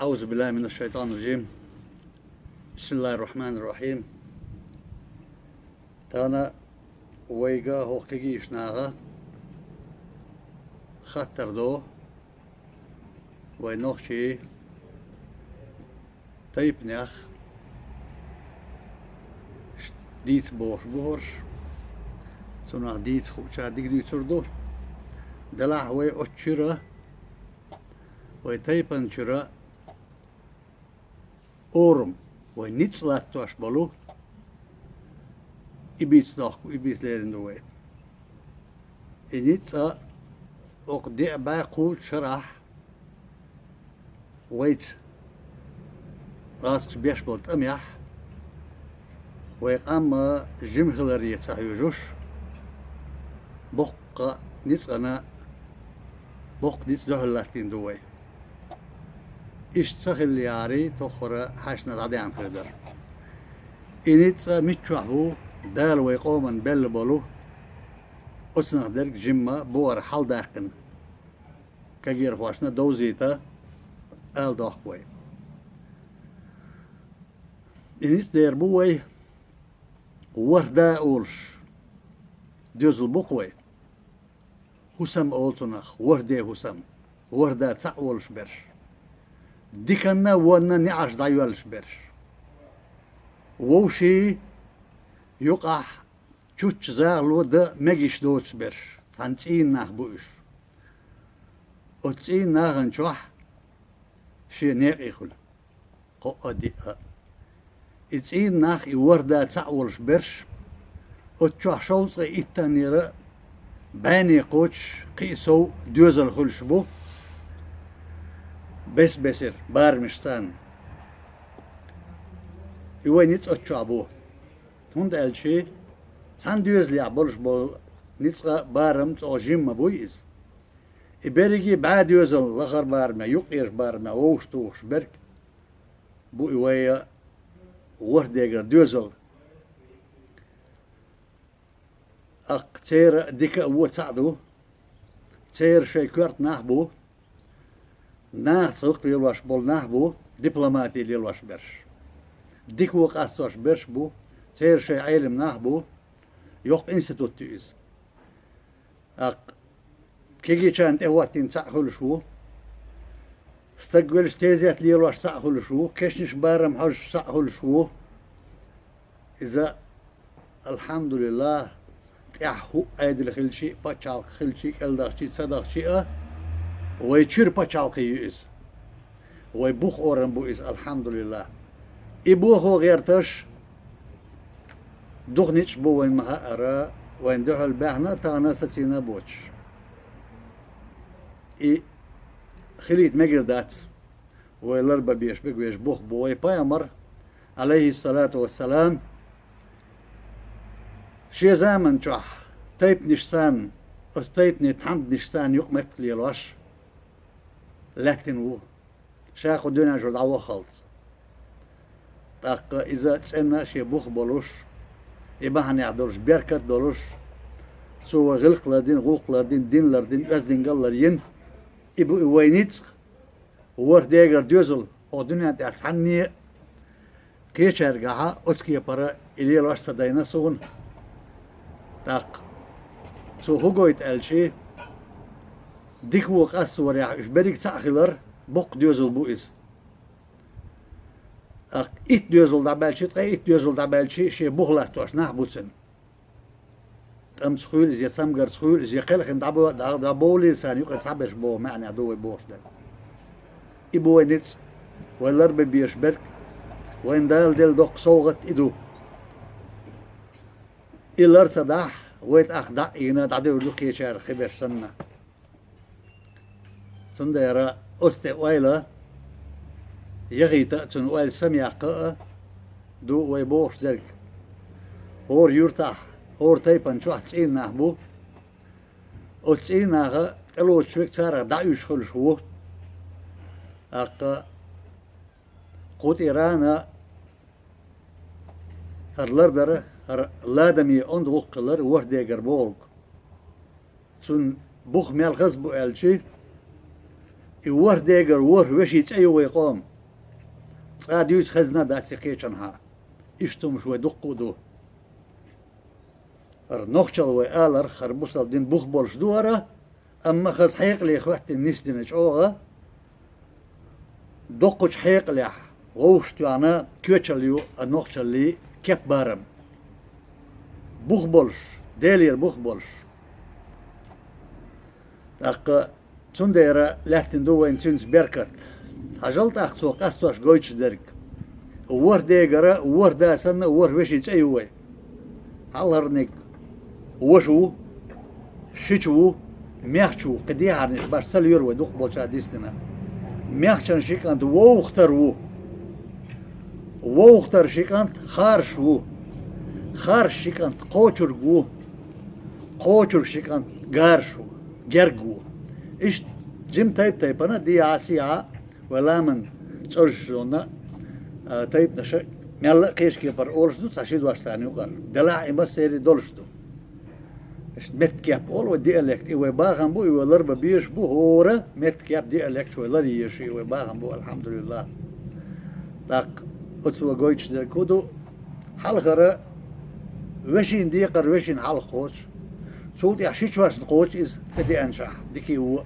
أعوذ بالله من الشيطان الرجيم. بسم الله الرحمن الرحيم. تانا ويغا هوكيجي يشناغا خطر دو وينوخشي طيب نيخ ديت بوش بورش سونا ديت خوشا ديك دي تردو دلع وي اوتشيرا وي تايبان شيرا أورم ونيتس لاتواش بلو إبيس داخو إبيس ليرن دوي إنيتس أقدع باقو شرح ويت راسك بيش بولت أميح ويقام جمهلرية صحيوجوش بوق نيتس أنا بوق نيتس دهلاتين دوي إيش تسخل ياري تخرى حاشنا عدي عن خدر إنيت متشوحبو دال ويقومن بل بولو أسنخ درك جمع بور حال داقن كجير خواشنا دوزيتا آل داقوي إنيت دير بوي وردا أولش ديوز البقوي هسم أولتنخ وردا هسم وردا تأولش برش ديكنا وانا نعرش دايوالش برش ووشي يقع تشوتش زاغلو دا مجيش دوتش برش تانتين ناخ بوش وتسين ناغن شوح شي نيق يخل قوة ديقا اتسين ناخ يوردا تعولش برش وتشوح شوص إتانيرا باني قوتش قيسو دوزل خلشبو بس بسر بار مشتان يوين نيتس أتشعبوه هند قال شيء سان دوز لي عبولش بول نيتس بارم تأجيم مبويز إبرجي بعد دوزل لخر بار ما يقير بار ما ووش توش برك بو يويا ورديجر دوزل تير ديك أو تعدو تير شيء كورت نحبو ناخ سوق ليلواش بول نحبو دبلوماتي ليلواش برش ديك وقاستواش برش بو تير شي علم نحبو يوق انستوت تيز كيجي كانت اواتين تعخل شو استقبلش تيزيات ليلواش تعخل شو كيشنش بارم حوش تعخل شو اذا الحمد لله تحو ايد الخلشي باتشال خلشي كالداخشي تصداخشي ويشير باتشالقي يؤس ويبوخ أورن بوئس الحمد لله إبوخ وغيرتش دغنيش بو وين مهارة وين دهل بحنا تانا ستسينا بوش خليت مجردات ويلربا بيشبك ويشبوخ بوي بايمر عليه الصلاة والسلام شي زامن جح تيب نشسان استيب نتحمد نشسان يقمت ليلوش لكن هو شاخو دينا جو دعوة خالص طاق إذا تسألنا شي بوخ بولوش إبا هنعدلوش بيركت دولوش سوى غلق لدين غلق لدين دين لردين أزدين قال لرين إبو إوينيت وور ديگر دوزل أو دنيا تعتعني كيش أرجعها أسكي برا إلي لوش صدينا سون طاق سو هو يتقال شي ديك وق أسور يا إشبريك تأخير بق دوزل بوئز إت دوزل دبل شيء تقى إت دوزل دبل شيء بخلة توش نحبوتن أم تخيل إذا سامجر تخيل إذا قلق إن دبولي لسان يقعد صبرش بو معنى عدوي بوش ده إبوه نتس والرب بيشبرك وين دال دق صوغت إدو إلر صداح ويت أخدع إنا تعدي لقي شعر خبر سنة سنديرا أستوائلة يغي تأتن وائل سميع قاء دو ويبوش درك هور يرتاح هور تايبان شو تسعين نحبو وتسعين ناغا تلو شوك تارا دعيوش خل شو أقا قوت إيرانا هرلردر هر لادمي أند وقلر ورديگر بولك سن بوخ ميال غزبو ألشي ورديگر وش يتأيو ويقوم قاديوس خزنا داسي قيشنها اشتم شوي دقودو نوخشل وآلر خربوصل دين بوخ بولش دوارا أما خز حيق لي خوحت النسدين اجوغا دقوش حيق لي غوشتو أنا كيوشليو النوخشل لي كيب بارم بوخ بولش ديلير بوخ بولش أق تنديرا لحتن دوين تنس بركت حجلت أخصو قصواش قويتش درك وور ديقرا وور داسن وور وشي تأيوي هالهرنك وشو شيشو ميحشو قديه عرنش باش سليور ودوخ بولشا ديستنا ميحشن شيكانت ووختر شيكانت خارش شيكانت قوچر شيكانت غارشو جرغو إيش جيم تايب أنا دي عاسيعة ولا من تشرشونا تايب نشا ميلا قيش كيبر أولشدو تشيد واشتاني وقال دلع إما سيري دولشدو إيش متكياب أول وديالكت إيوه باغن بو إيوه لربا بيش بو هورا متكياب ديالكت شوي لريش إيوه باغن بو الحمد لله تاق أتسوى قويتش در كودو حلقرة وشين ديقر وشين حلق خوش سولت يا شيش واش تقوش إز تدي أنشح ديكي هو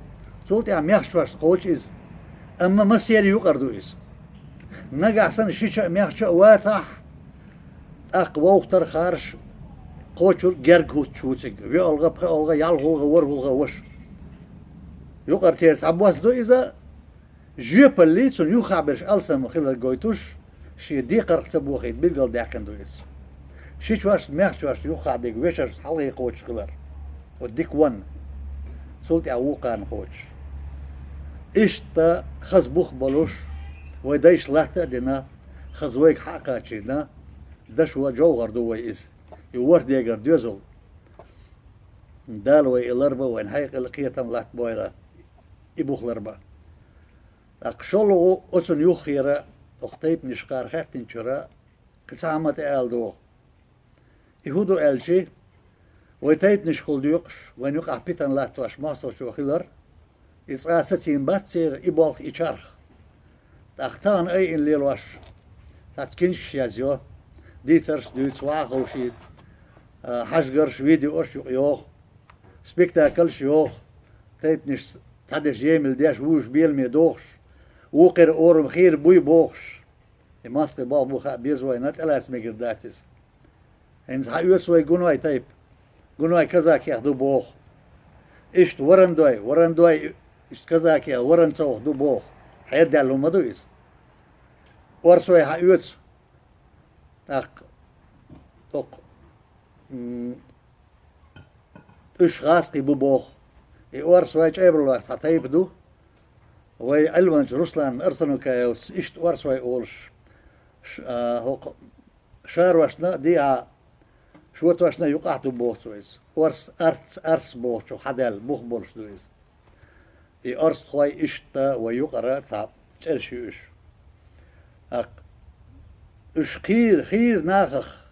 سولت يا ميخش واش تقوش إز أما ما سيري يقردو إز نقع سن شيش ميخش واتح ووختر خارش قوشور جرق هوت شوتك في ألغا بخي ألغا يالغولغا ورغولغا وش يقر تيرس عبواس دو إذا جيب اللي تون يخابرش ألسم خلال قويتوش شي ديقر اختبو خيط بيلقل داكن دو إز شيش واش ميخش واش يخابرش ويشرس حلقي قوش خلال وديك ون سولت عوقان قوش إشتا خزبوخ بلوش ويدايش لحتا دينا خزويك حقا تشينا دشوا جوغر دوي إز يورد يقر ديوزل دالوي الاربا وين هايق القيتم لحت بويرا إبوخ الاربا أقشلو أتن يخيرا أختيب نشقار خاتن شرا كسامة آلدو يهودو آلشي ويتايب نشقل ديوقش وين يقع بيتن لاتواش ماستو شو خلر إسقاستين باتسير إبوالخ إيشارخ تختان أي إن ليلواش تاتكينش يازيو ديترش دويت واغوشيد حشقرش فيديوش يوخ سبيكتاكلش يوخ تايب نش تحدش يمل ديش ووش بيلمي دوخش وقر أورم خير بوي بوخش يماسقي بال بوخا بيزوي نت ألاس ميقر داتس إنز حيوتسوي قنواي تايب قنواي كذاك ياخدو بوخ إشت ورندوي إشت كذاك يا ورن توخ دو بوخ حير دالو مدويس ورسوي حيوتس تاق توق إش غاسقي بوخ ورسوي جايبرلو تايب دو وي علمنج رسلان أرسنو كايوس إشت ورسوي أولش هوق شار واشنا ديا شوت واشنا يقعتو بوخ سويس ورس أرس بوخ شو حدال بوخ بولش دويس أرس خوي إشتا ويقرأ تاب ترشي إش إش خير ناخخ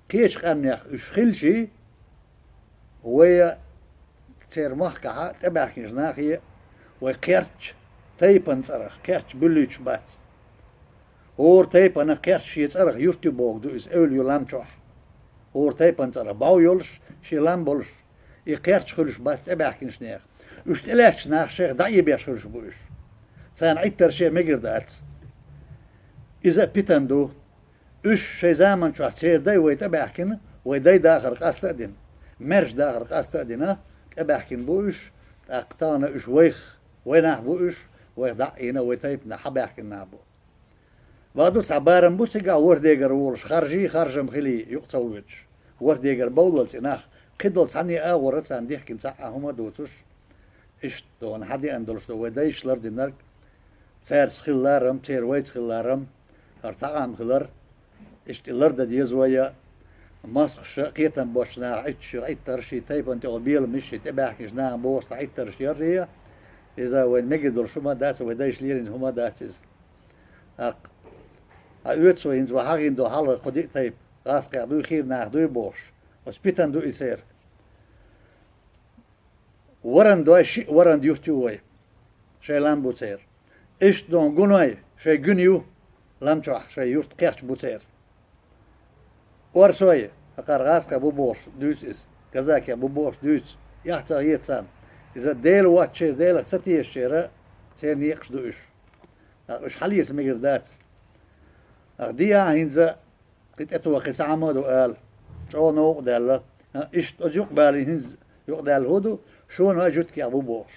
كيش قامنيخ إش خلشي ويا تير محكحة تبعكيش ناخية ويقيرتش تايبان صرخ كيرتش بلوش بات اور تايبان كيرتش يتصرخ يرتي بوغ دويس أول يولام شوح اور تايبان صرخ باو يولش شي لام بولش يقيرتش خلش بات تبعكيش ناخ إش تلاش ناخ شيخ دعي بيش خلش بوش سان عيتر شي مقر دات إذا بيتندو إش شي زامن شوح تسير داي ويتبعكين ويداي داخر قاستأدين مرش داخر قاستأدين تبعكين بوش أقطانا إش ويخ وينح بوش ويدعينا ويتايبنا حباحكين نابو بعدو تعبارن بو تيقع ورديقر وولش خارج مخلي يقتصويتش ورديقر بولل سيناخ قدل سعني آورت سان ديحكين ساعة هما دوتوش إش دون حدي أندلش دو ويدايش لردي نرق تيرس خلارم تير ويت خلارم هرتاقام خلار إش تلرد ديزويا ماسخ قيتن بوشنا عيتش عيتر شي تايبن تغبيل مشي تباحكيش نام بوش عيتر شيرية إذا وين مقدر شو ما داس ويدايش ليرين هما داسز أيوتسو إنز وحاجين دو حلقة قديق تايب غاسق دو خير ناخ دو بوش وسبيتن دو إسير ورن دو شيء ورن ديوتيوي شي لامبو تير إيش دون جنوي شي جنيو لمشوح شيء يورت كيرش بوتير ورشوية أقرغاس كابو بوش دوس إس كذاك يا أبو بوش دوس يحتاج يتسام إذا ديل واتشير ديل ستي الشيرة سين يقش دوش إيش حالي اسمه جردات أغديها هنزا قد أتوا قيس عمود وقال شو نوق دالة إيش تجوق بالي هنز يقدال هدو شون هاجوت يا أبو بوش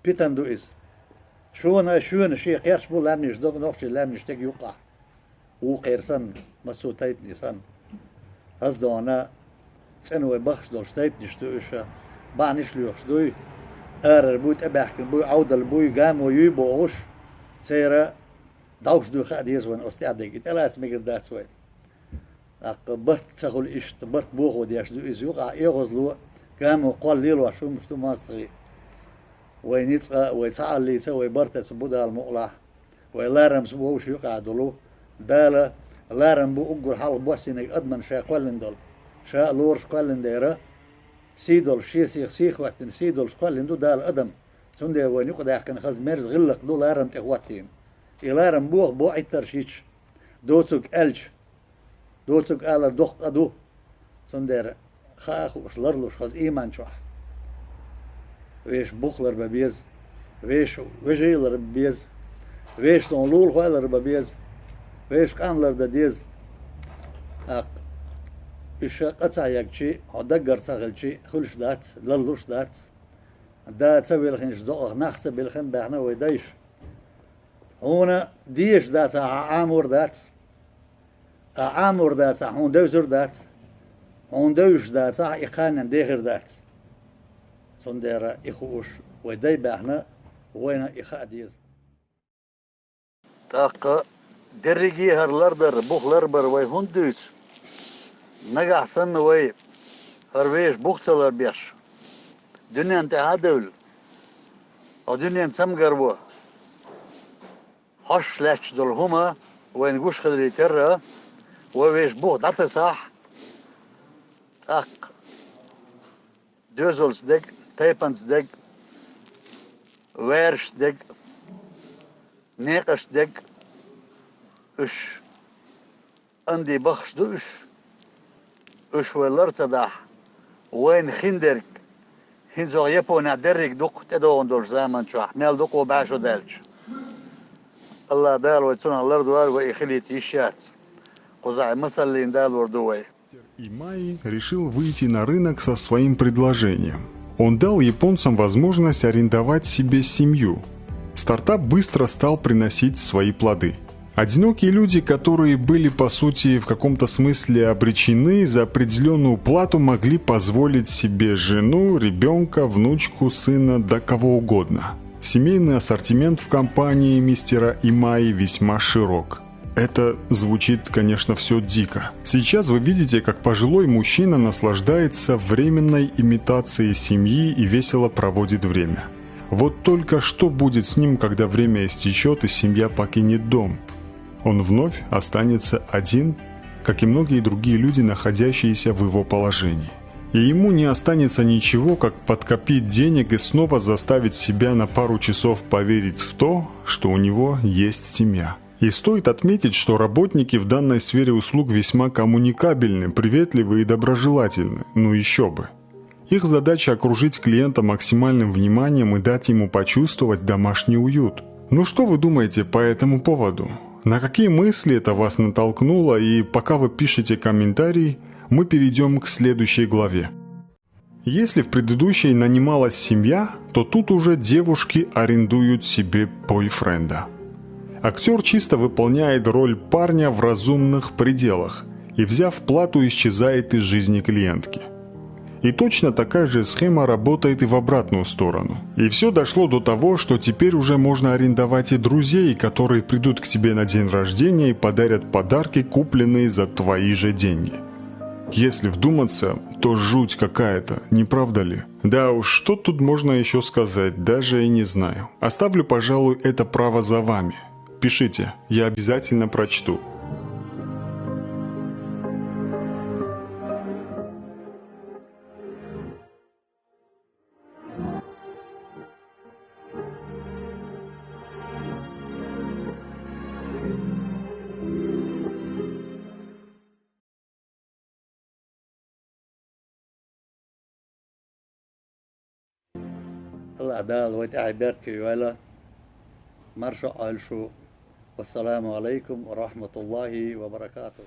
بيتن دو إس شون شيء قيرش بو لامنش دوغ نوقش لامنش تك يوقع وقيرسن مسو تايب نيسان هزدونا سنوي بخش دول تايب نشتوشا بانش ليوش دوي بوت أبحكن بوي عودل بوي قام ويبوش سيرا دوش دو خاد يزون أستعدك إتلا اسمي قردات سوين برت تسخل إيش برت بوغو دياش دو إزيوقع إيغوزلو قام وقال ليلو شو مشتو ماستغي وينيتسا ويسعى اللي يسوي برت سبودا المقلع ويلارم سبوش يقع دلو دالا لارم بو أقول حال بوسينك أدمن شا قولن دول شا لورش قولن ديرا سيدول شي سيخ وقتن سيدول قولن دو دال أدم سندي وين يقدر كان خز مرز غلق دو لارم تخواتين إلارم بو عيتر شيش دوتك ألش دوتك آلر دخت أدو سندي خاخ وشلرلوش خز إيمان شوح ويش بخلر ببيز ويش وجيلر ببيز ويش تنلول خوالر ببيز ويش كاملر دديز إيش قطع يكشي هدقر تغلشي خلش دات للوش دات دا تسوي الخنش دقق نخت بالخن بحنا ويدايش هنا ديش دات عامور دات عامور دات هون دوزر دات هون دوش دات إخان ديخر دات صنديرة إخوش ويداي بحنا وين إخاء ديز تاق درجي هرلردر بوخلر بر وي هندوس نجح سن وي هرويش بوختلر بيش دنيا انت عدل او دنيا سمجر بو حش لاتش دول هما وين جوش خدري ترى وويش بوخ دات صح اق دوزلز دك تايبانس دك ويرش دك نيقش دك اش عندي بخش دوش اش ولر تدح وين خندرك هنزو يبونا درك دوق تدون دور زمان شو مال دوق وبعشو دالش الله دال ويتسون الارض ويخلي تيشات قزع مثل اللي دال وردوي. Имай решил выйти на рынок со своим предложением. Он дал японцам возможность арендовать себе семью. Стартап быстро стал приносить свои плоды. Одинокие люди, которые были по сути в каком-то смысле обречены, за определенную плату могли позволить себе жену, ребенка, внучку, сына, да кого угодно. Семейный ассортимент в компании мистера Имаи весьма широк. Это звучит, конечно, все дико. Сейчас вы видите, как пожилой мужчина наслаждается временной имитацией семьи и весело проводит время. Вот только что будет с ним, когда время истечет и семья покинет дом? Он вновь останется один, как и многие другие люди, находящиеся в его положении. И ему не останется ничего, как подкопить денег и снова заставить себя на пару часов поверить в то, что у него есть семья. И стоит отметить, что работники в данной сфере услуг весьма коммуникабельны, приветливы и доброжелательны. Ну еще бы. Их задача окружить клиента максимальным вниманием и дать ему почувствовать домашний уют. Ну что вы думаете по этому поводу? На какие мысли это вас натолкнуло? И пока вы пишете комментарий, мы перейдем к следующей главе. Если в предыдущей нанималась семья, то тут уже девушки арендуют себе бойфренда. Актер чисто выполняет роль парня в разумных пределах и, взяв плату, исчезает из жизни клиентки. И точно такая же схема работает и в обратную сторону. И все дошло до того, что теперь уже можно арендовать и друзей, которые придут к тебе на день рождения и подарят подарки, купленные за твои же деньги. Если вдуматься, то жуть какая-то, не правда ли? Да уж, что тут можно еще сказать, даже и не знаю. Оставлю, пожалуй, это право за вами. Пишите, я обязательно прочту. الله دال وتعبيرت كيوالا مرشا آلشو والسلام عليكم ورحمة الله وبركاته.